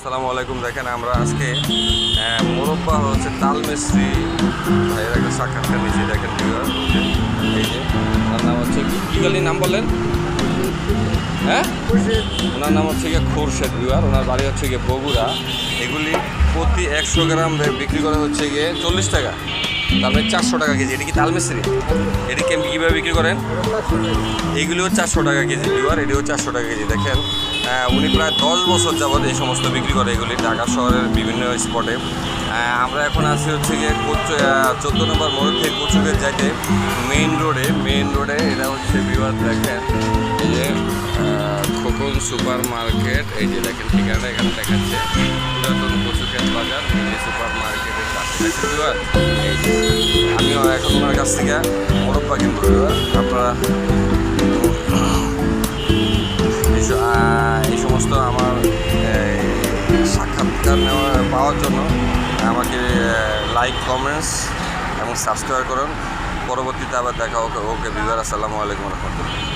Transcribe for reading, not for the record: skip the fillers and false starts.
আসসালামু আলাইকুম। দেখেন আমরা আজকে মোরব্বা হচ্ছে তাল মিস্ত্রি ভাইয়ের একটা সাক্ষাৎকার নিয়েছি। দেখেন ভিউয়ার, এই যে ওনার নাম হচ্ছে কি গালির নাম বললেন? হ্যাঁ, ওনার নাম হচ্ছে গিয়ে খোরশেদ ভিউয়ার। ওনার বাড়ি হচ্ছে গিয়ে বগুড়া। এগুলি প্রতি 100 গ্রাম বিক্রি করা হচ্ছে গিয়ে 40 টাকা, তার মানে 400 টাকা কেজি। এটা কি তাল মিস্ত্রি? এটি কীভাবে বিক্রি করেন? এইগুলিও 400 টাকা কেজি ভিউয়ার, এটিও 400 টাকা কেজি। দেখেন উনি প্রায় 10 বছর যাবৎ এই সমস্ত বিক্রি করে এগুলি ঢাকা শহরের বিভিন্ন স্পটে। আমরা এখন আছি হচ্ছে গিয়ে 14 নম্বর মোড় থেকে কচুকে যাইতে মেইন রোডে এটা হচ্ছে ভিউয়ার। দেখেন এই যে খোকন সুপার মার্কেট, এই যে দেখেন ঠিকানা এখানে দেখাচ্ছে পুরাতন কচুক্ষেত বাজার, এই সুপার মার্কেটের কাছে দেখেন ভিউয়ার। এই যে আমিও এখন ওনার কাছ থেকে মোরব্বা কিনবো ভিউয়ার। আপনারা এই সমস্ত আমার সাক্ষাৎকার পাওয়ার জন্য আমাকে লাইক, কমেন্টস এবং সাবস্ক্রাইব করুন। পরবর্তীতে আবার দেখা। ওকে ভিউয়ার, আসসালামু আলাইকুম রহমতুল্লাহ।